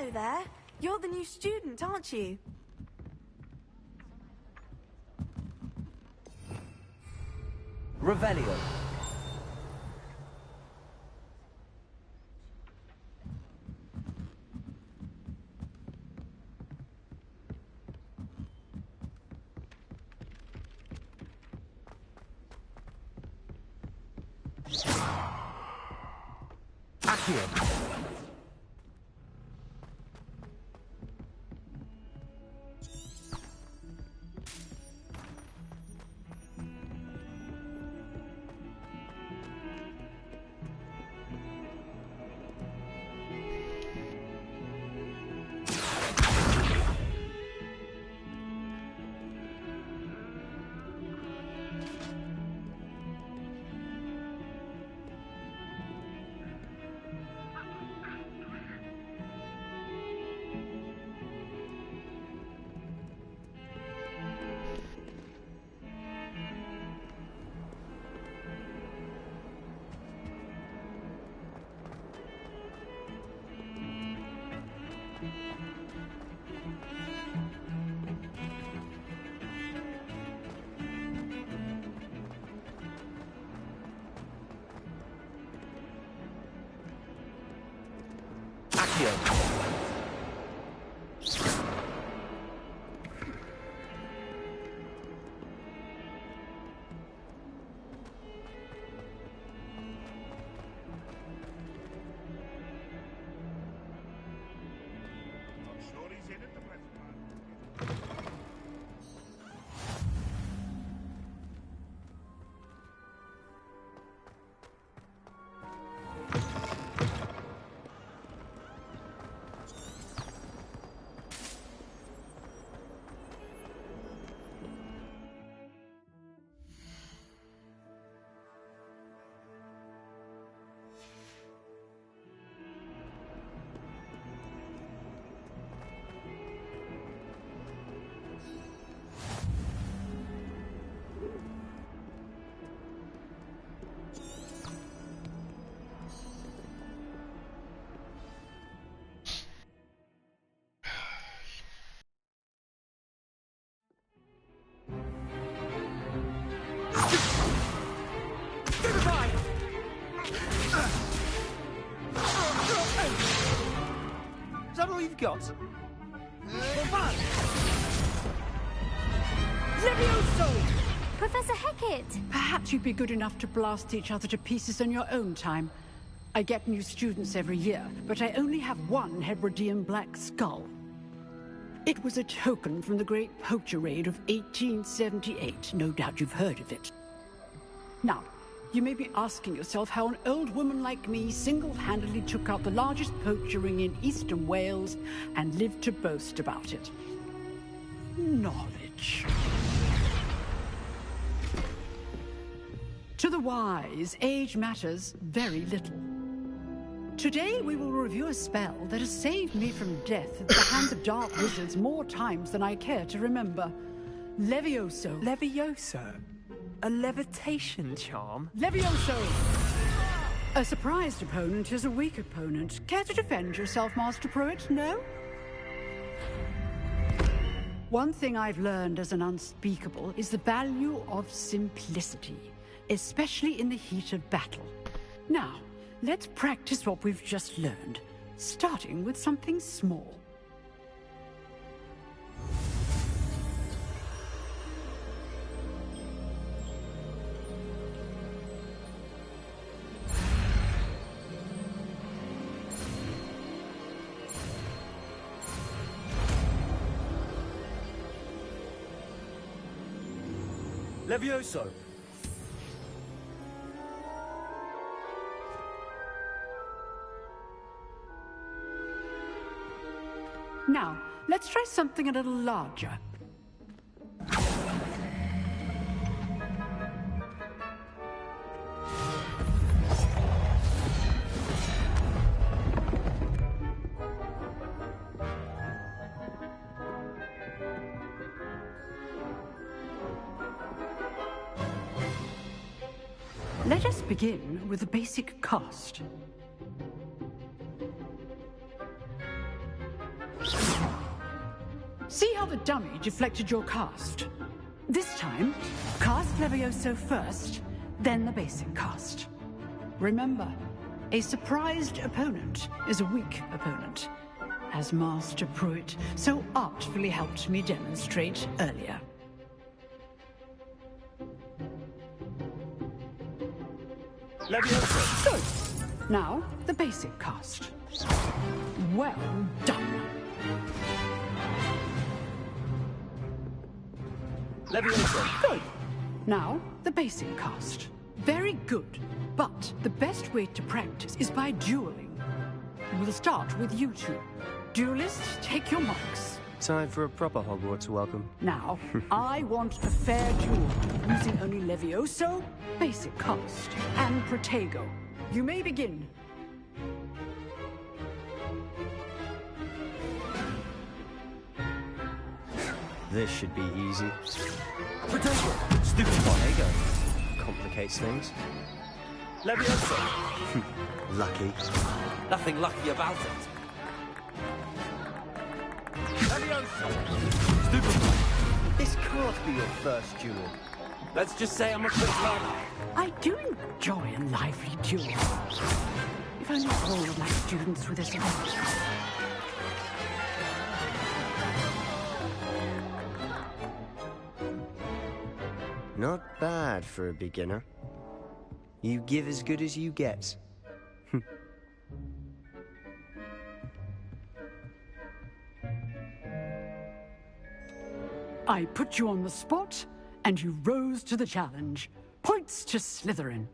Hello there. You're the new student, aren't you? Revelio. Accio. Is that all you've got? Levioso! Professor Hackett! Perhaps you'd be good enough to blast each other to pieces in your own time. I get new students every year, but I only have one Hebridean black skull. It was a token from the Great Poacher Raid of 1878. No doubt you've heard of it. Now, you may be asking yourself how an old woman like me single-handedly took out the largest poacher ring in eastern Wales and lived to boast about it. Knowledge. To the wise, age matters very little. Today we will review a spell that has saved me from death at the hands of dark wizards more times than I care to remember. Levioso. Levioso? A levitation charm? Levioso! A surprised opponent is a weak opponent. Care to defend yourself, Master Pruitt? No? One thing I've learned as an unspeakable is the value of simplicity, especially in the heat of battle. Now, let's practice what we've just learned, starting with something small. Levioso. Now, let's try something a little larger. Let us begin with the basic cast. See how the dummy deflected your cast? This time, cast Levioso first, then the basic cast. Remember, a surprised opponent is a weak opponent, as Master Pruitt so artfully helped me demonstrate earlier. Levioso! Good. Now, the basic cast. Well done. Levioso! Good. Now, the basic cast. Very good. But the best way to practice is by dueling. We'll start with you two. Duelists, take your marks. Time for a proper Hogwarts welcome. Now, I want a fair duel, using only Levioso, basic cast, and Protego. You may begin. This should be easy. Potato! Stupid one. There you go. Complicates things. Levioso! Lucky. Nothing lucky about it. Levioso! Stupid one. This can't be your first duel. Let's just say I'm a quick learner. I do enjoy a lively duel. If only all of my students were this way. Not bad for a beginner. You give as good as you get. I put you on the spot, and you rose to the challenge. Points to Slytherin.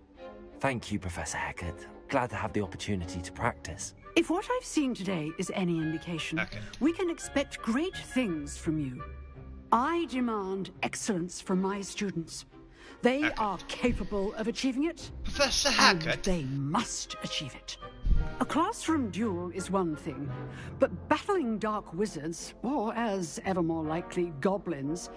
Thank you, Professor Hecat. Glad to have the opportunity to practice. If what I've seen today is any indication, we can expect great things from you. I demand excellence from my students. They are capable of achieving it, Professor and Hackett? they must achieve it. A classroom duel is one thing, but battling dark wizards, or as ever more likely, goblins,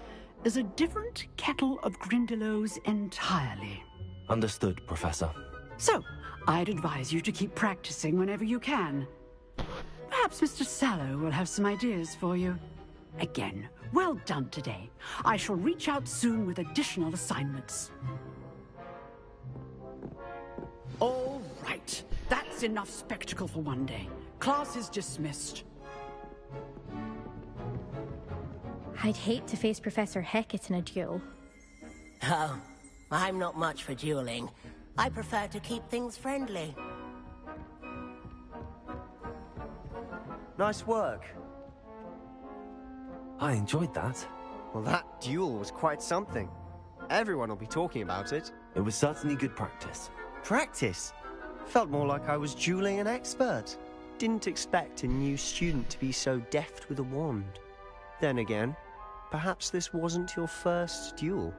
is a different kettle of Grindylows entirely. Understood, Professor. So, I'd advise you to keep practicing whenever you can. Perhaps Mr. Sallow will have some ideas for you. Again, well done today. I shall reach out soon with additional assignments. All right. That's enough spectacle for one day. Class is dismissed. I'd hate to face Professor Hecat in a duel. Oh, I'm not much for dueling. I prefer to keep things friendly. Nice work. I enjoyed that. Well, that duel was quite something. Everyone will be talking about it. It was certainly good practice. Practice? Felt more like I was dueling an expert. Didn't expect a new student to be so deft with a wand. Then again, perhaps this wasn't your first duel.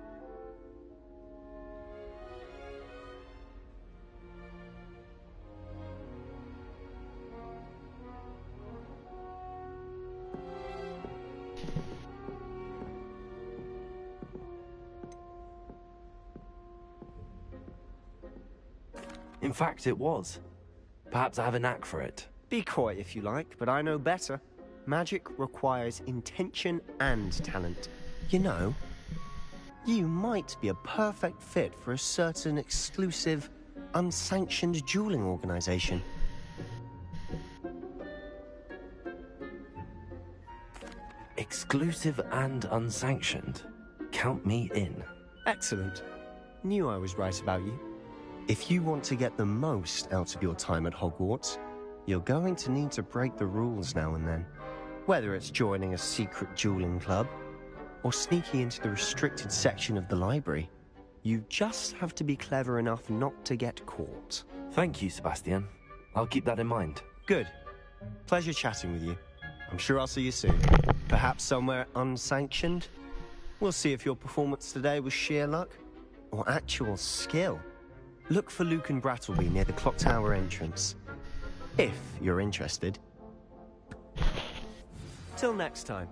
In fact, it was. Perhaps I have a knack for it. Be coy if you like, but I know better. Magic requires intention and talent. You know, you might be a perfect fit for a certain exclusive, unsanctioned dueling organization. Exclusive and unsanctioned. Count me in. Excellent. Knew I was right about you. If you want to get the most out of your time at Hogwarts, you're going to need to break the rules now and then. Whether it's joining a secret dueling club, or sneaking into the restricted section of the library, you just have to be clever enough not to get caught. Thank you, Sebastian. I'll keep that in mind. Good. Pleasure chatting with you. I'm sure I'll see you soon. Perhaps somewhere unsanctioned? We'll see if your performance today was sheer luck, or actual skill. Look for Luke and Brattleby near the clock tower entrance. If you're interested. Till next time.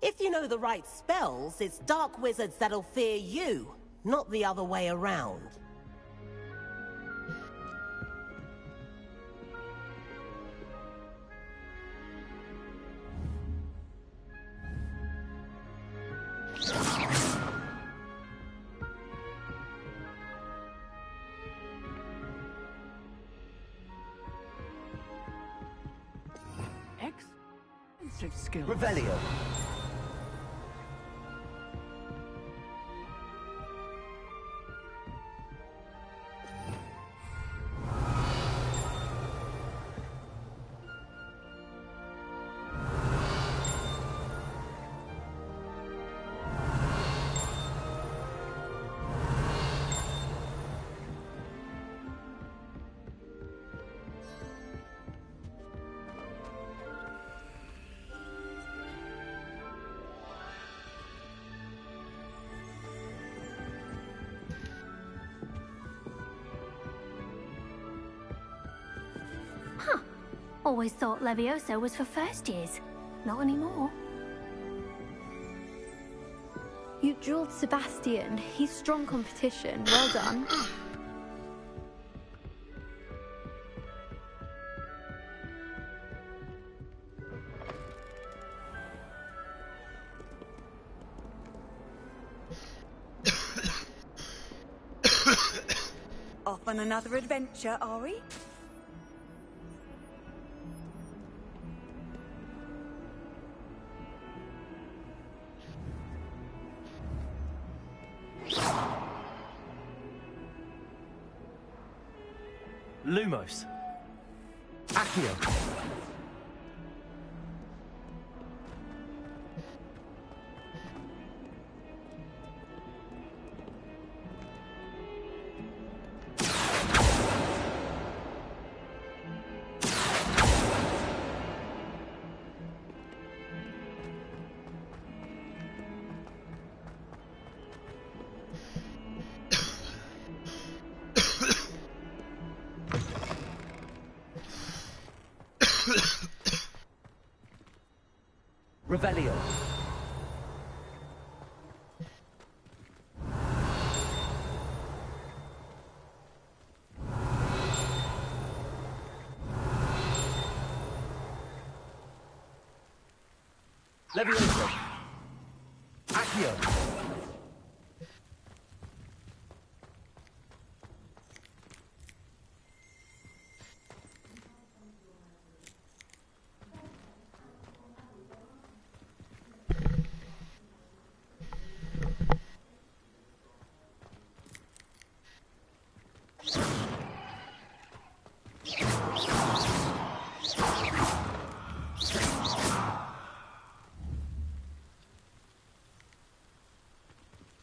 If you know the right spells, it's dark wizards that'll fear you, not the other way around. Expensive skill. Revelio. Always thought Levioso was for first years. Not anymore. You drilled Sebastian. He's strong competition. Well done. Off on another adventure, are we? Lumos. Accio. Revelio. Levioso. Accio.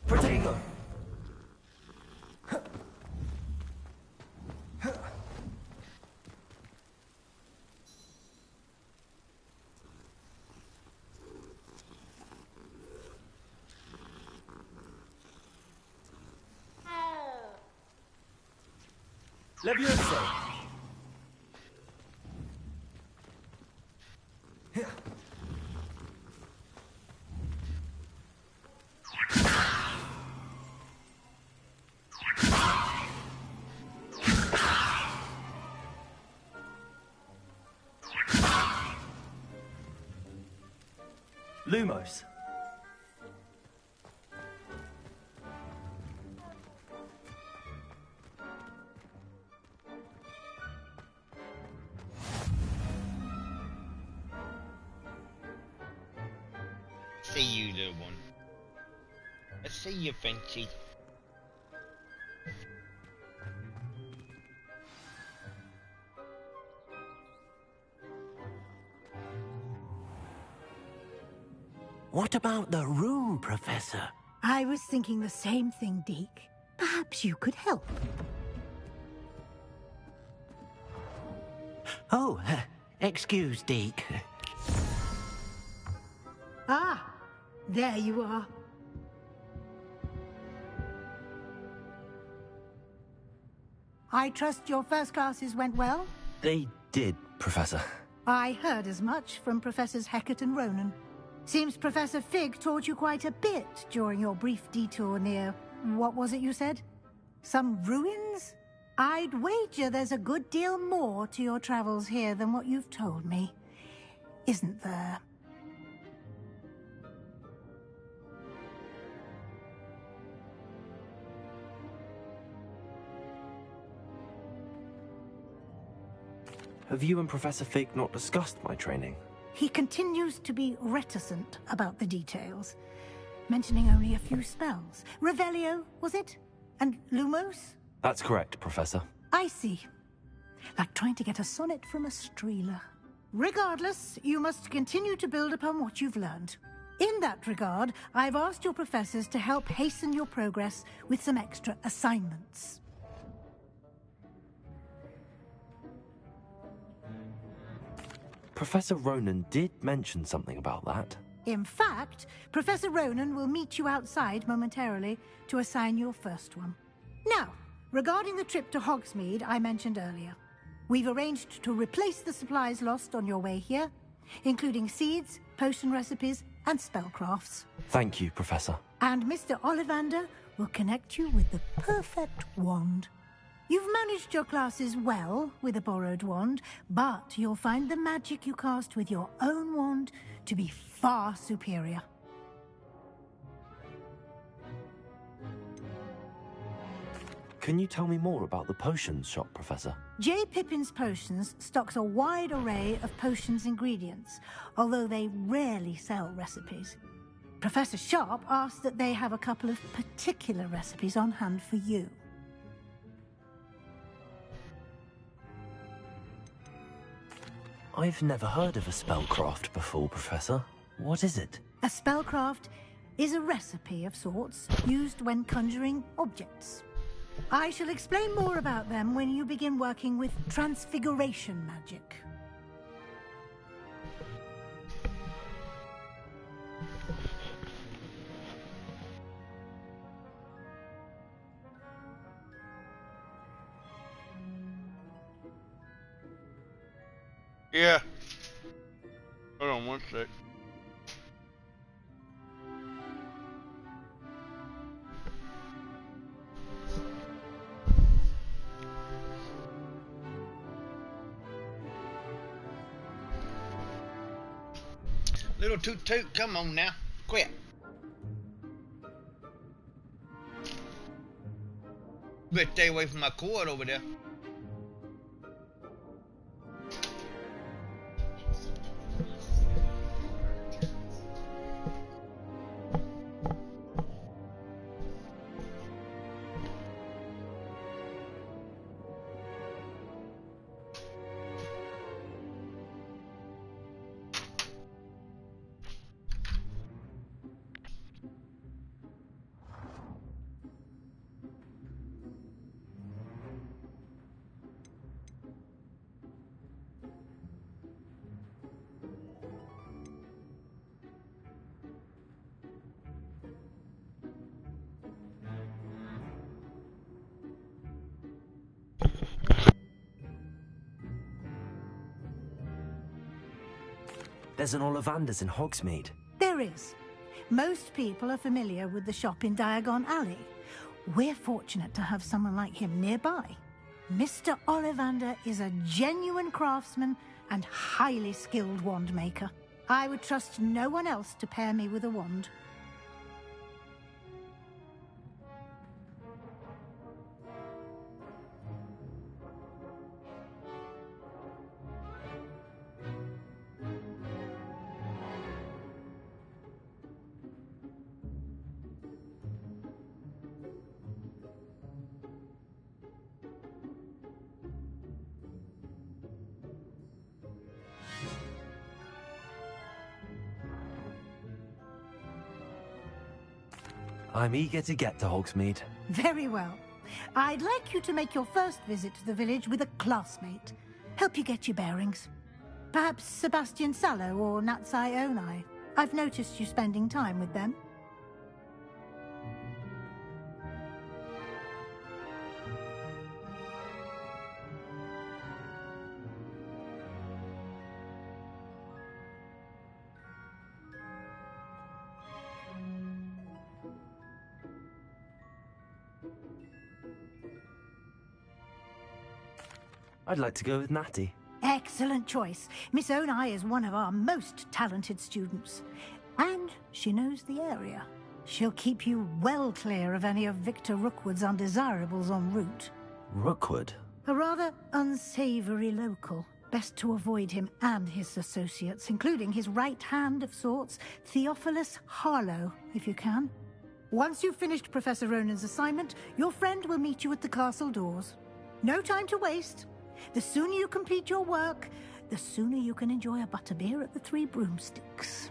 Protego. Levioso. Lumos. See you, little one. I see you, Frenchy. What about the room, Professor? I was thinking the same thing, Deke. Perhaps you could help. Oh, excuse, Deke. Ah, there you are. I trust your first classes went well? They did, Professor. I heard as much from Professors Hecat and Ronan. Seems Professor Fig taught you quite a bit during your brief detour near... what was it you said? Some ruins? I'd wager there's a good deal more to your travels here than what you've told me. Isn't there? Have you and Professor Fig not discussed my training? He continues to be reticent about the details, mentioning only a few spells. Revelio, was it? And Lumos? That's correct, Professor. I see. Like trying to get a sonnet from a streeler. Regardless, you must continue to build upon what you've learned. In that regard, I've asked your professors to help hasten your progress with some extra assignments. Professor Ronan did mention something about that. In fact, Professor Ronan will meet you outside momentarily to assign your first one. Now, regarding the trip to Hogsmeade I mentioned earlier, we've arranged to replace the supplies lost on your way here, including seeds, potion recipes, and spellcrafts. Thank you, Professor. And Mr. Ollivander will connect you with the perfect wand. You've managed your classes well with a borrowed wand, but you'll find the magic you cast with your own wand to be far superior. Can you tell me more about the potions shop, Professor? J. Pippin's Potions stocks a wide array of potions ingredients, although they rarely sell recipes. Professor Sharp asked that they have a couple of particular recipes on hand for you. I've never heard of a spellcraft before, Professor. What is it? A spellcraft is a recipe of sorts used when conjuring objects. I shall explain more about them when you begin working with transfiguration magic. Yeah. Hold on one sec. Little toot toot, come on now. Quit. Better stay away from my cord over there. There's an Ollivander's in Hogsmeade. There is. Most people are familiar with the shop in Diagon Alley. We're fortunate to have someone like him nearby. Mr. Ollivander is a genuine craftsman and highly skilled wand maker. I would trust no one else to pair me with a wand. I'm eager to get to Hogsmeade. Very well. I'd like you to make your first visit to the village with a classmate. Help you get your bearings. Perhaps Sebastian Sallow or Natsai Onai. I've noticed you spending time with them. I'd like to go with Natty. Excellent choice. Miss Onai is one of our most talented students. And she knows the area. She'll keep you well clear of any of Victor Rookwood's undesirables en route. Rookwood? A rather unsavory local. Best to avoid him and his associates, including his right hand of sorts, Theophilus Harlow, if you can. Once you've finished Professor Ronan's assignment, your friend will meet you at the castle doors. No time to waste. The sooner you complete your work, the sooner you can enjoy a butterbeer at the Three Broomsticks.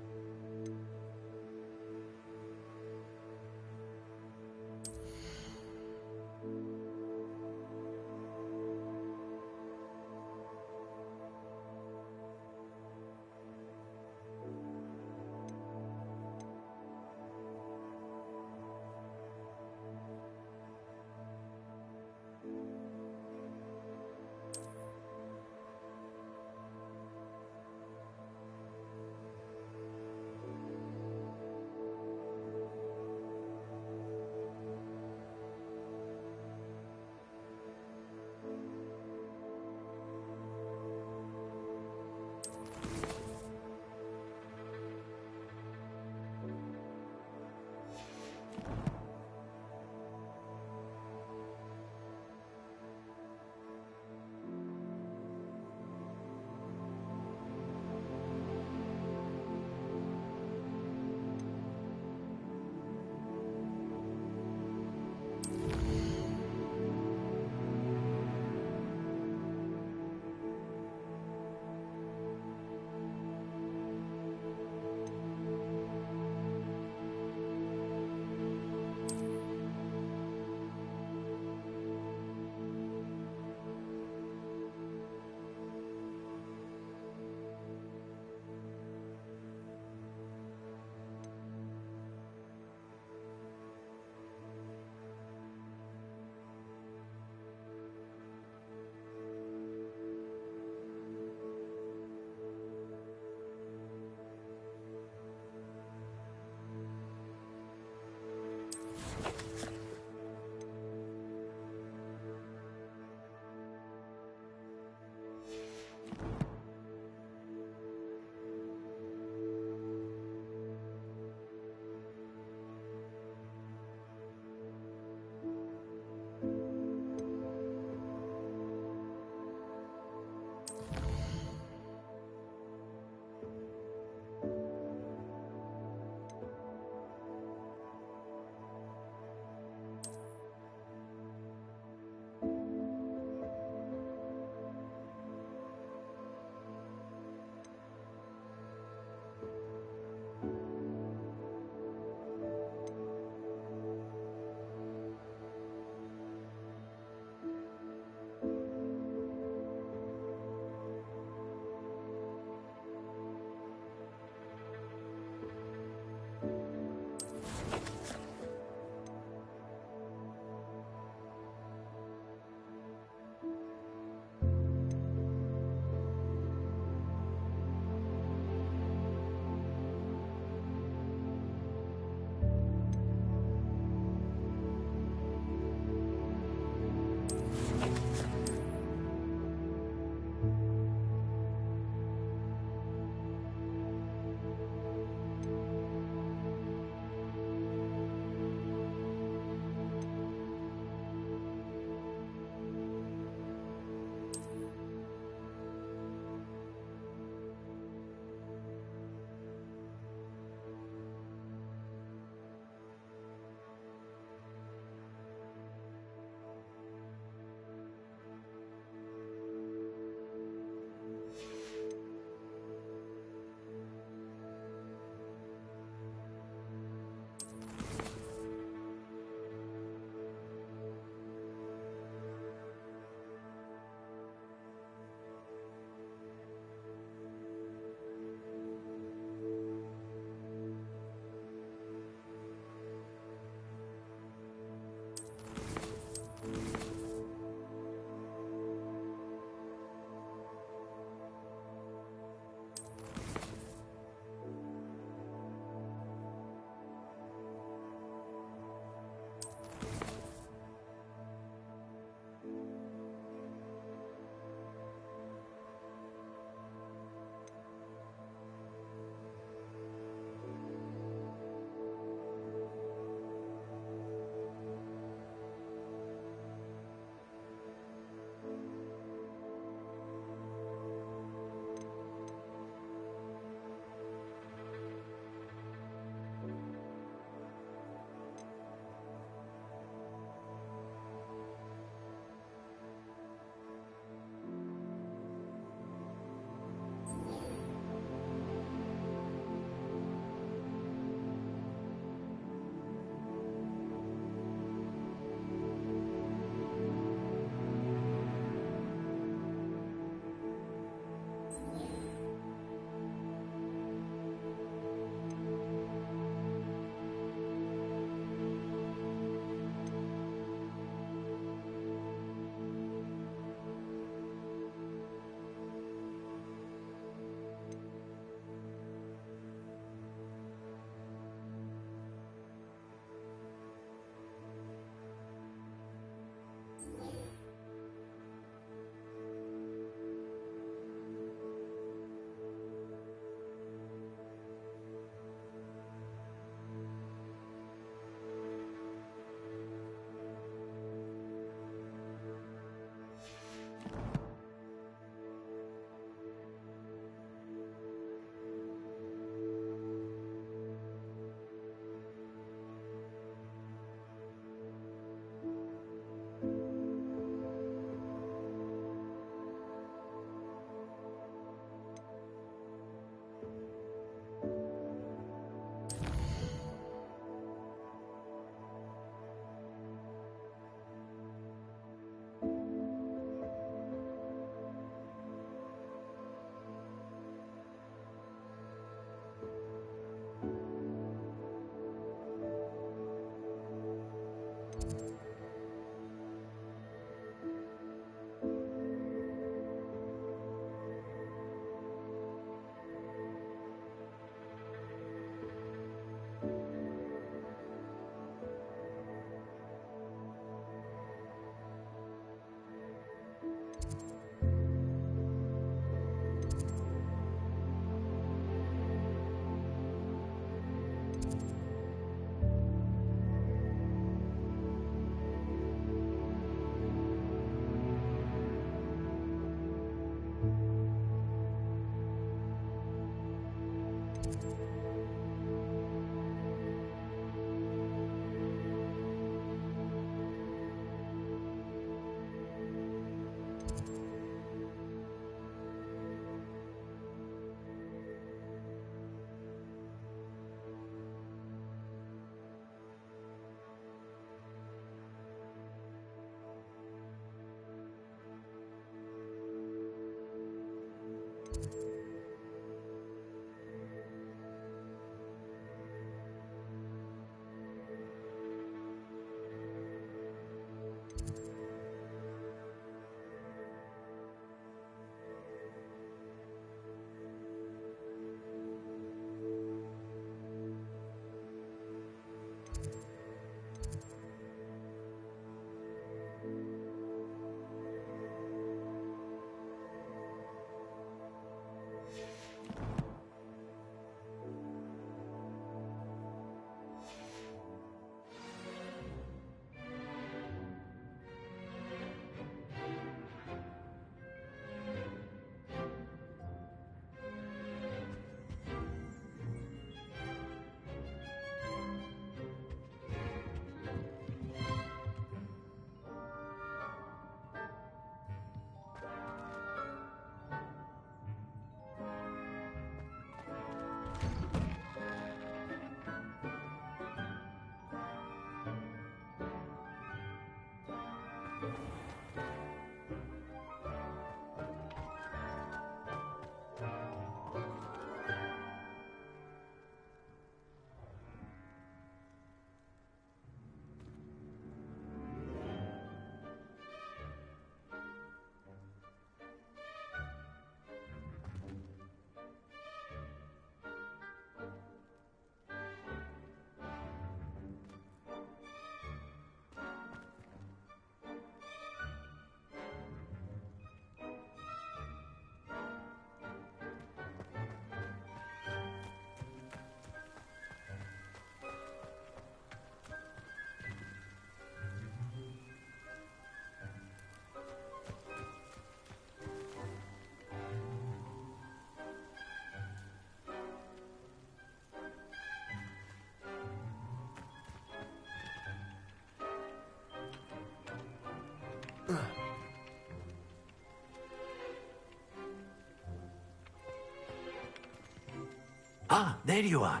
Ah, there you are.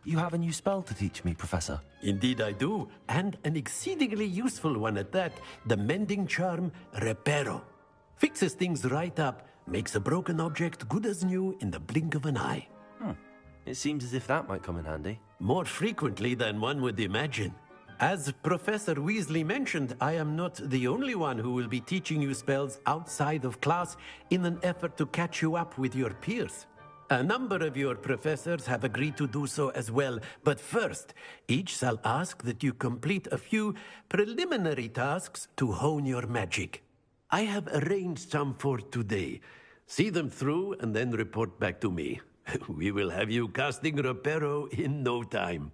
You have a new spell to teach me, Professor. Indeed I do, and an exceedingly useful one at that. The mending charm, Reparo. Fixes things right up, makes a broken object good as new in the blink of an eye. It seems as if that might come in handy. More frequently than one would imagine. As Professor Weasley mentioned, I am not the only one who will be teaching you spells outside of class in an effort to catch you up with your peers. A number of your professors have agreed to do so as well, but first, each shall ask that you complete a few preliminary tasks to hone your magic. I have arranged some for today. See them through and then report back to me. We will have you casting Reparo in no time.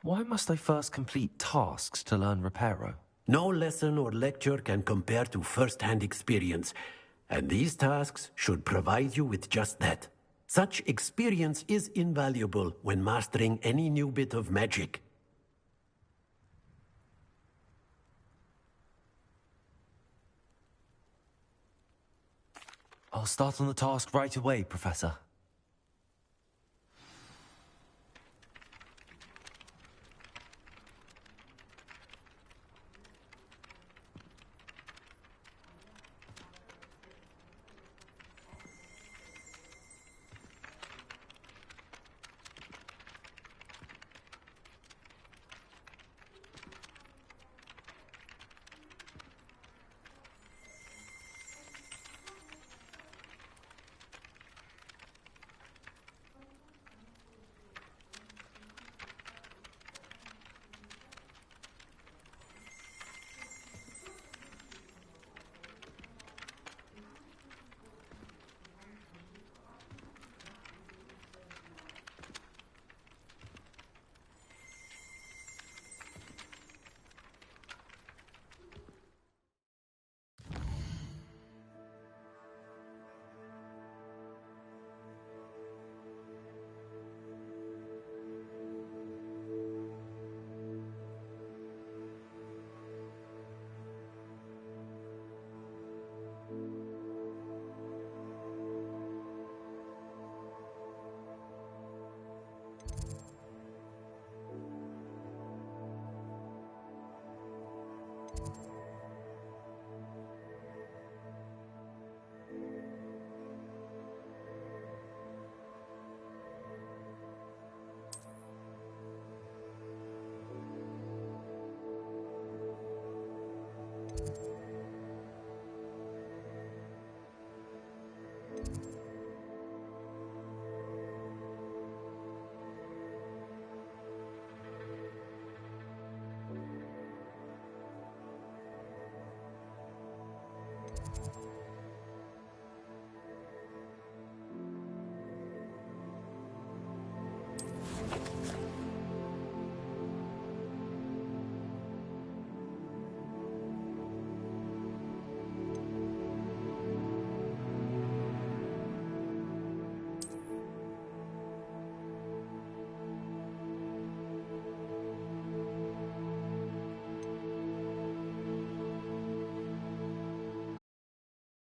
Why must I first complete tasks to learn Reparo? No lesson or lecture can compare to first-hand experience, and these tasks should provide you with just that. Such experience is invaluable when mastering any new bit of magic. I'll start on the task right away, Professor.